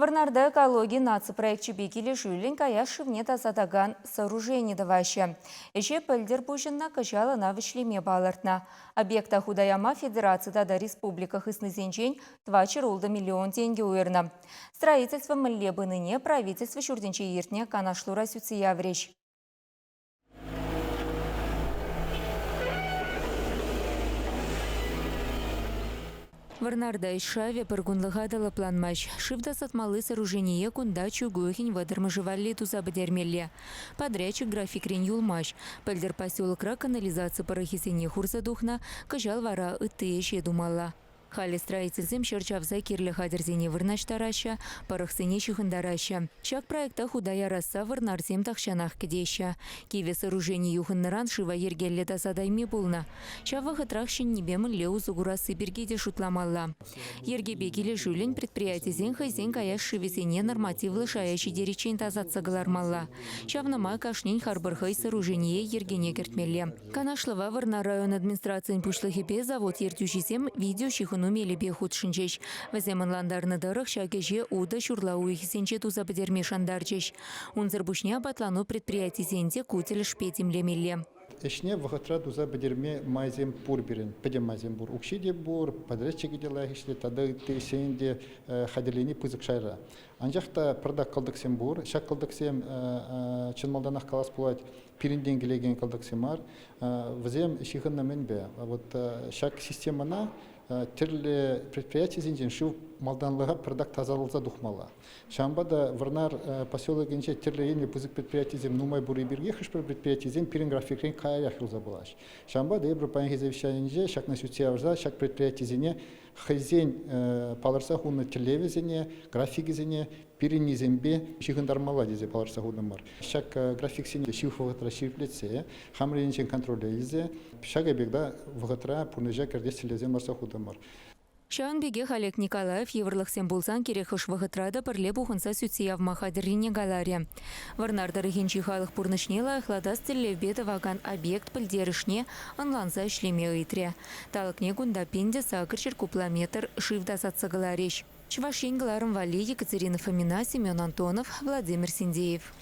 Варнарда экологии нацпроектчи бекили жюлин кая шивне тазадаган сооружений даваща. Еще пыльдер бужинна качала на вышлеме балартна. Объекта худаяма федерацияда да республиках иснызенчень 2 миллион тенге уверна. Строительство мыллебы ныне правительство шурденче иртне канашлура сюция врещ. Варнарда ишаве пыргунлыгадала планмаш. Шивда сатмалы сооружение кундачу гухин вадырмажевали туза бадермелле. Подрядчик график рень юлмаш. Пальдер поселок канализации парахисене хурзадухна, кажал вара ытыще думала. Хали строительством шерчавза кирлі хадерзене вырнаштараща, парахсене шихындараща. Чак проекта худая раса варнарзем тахшанах кедеща. Киве сооружение юхынныран шива ергелле тазадайме булна. Чава хытрахшин небемын леу зугурасы бергеде шутламалла. Ергебе келе жюлен предприятизен хайзен каяш шивесене нормативлы шаячи деречен тазатса галармалла. Чавнама кашнень харбырхай сооружение ергене кертмелле. Канашлова Варна район администрациян пушлыхепе завод ертюшисем видео шихын умели бехут шинчеш. Ваземанландарны дырых шагеже уда шурлау ихсенче туза бедермешандарчеш. Унзыр бушня батлану предприятизенде кутель шпетимлемелле. Эшне вахатра туза бедерме майзем пурбирен, педем майзем бур. Укшиде бур, подрядчики дела хишле, тады тесенде хаделени пызык шайра. Анжақта продак калдыксем бур, шак калдыксем чынмалданах калас булать, пиринден келеген калдыксемар, вазем шихынна менбе. Вот шак системана тирле предприятие зинжен шив малданлыга продакт тазалылза духмала. Шамбада Варнар поселогенче тирле ени пызык предприятие зем нумай бури бирге хышпыр предприятие зем пирин графикрен кая яхилза булаш. Шамбада Европаен хизевищанинже шак на сутиявза шак предприятие зене хызен паларса хуны тирлеве зене графики зене пирин зембе шихындармала дезе паларса худымар. Шак график зене шив вагатра шивлеце хамренчен контроле изе шага бегда вагатра пунежа кардестилезем марса худымар. Шанбеге Халек Николаев еврлыхсен булсан керехыш вағытрада пірле бұхынса сүтсияв махадыррине галария. Варнарда рыхенчи халық пурнышнела ахладас тиллевбеті ваган объект пілдерішне анланса ішлеме ыйтре. Талықне гунда пенде сакырчыр куплометр шивда сатсы галареш. Чвашин Галарым Вали, Екатерина Фомина, Семен Антонов, Владимир Синдеев.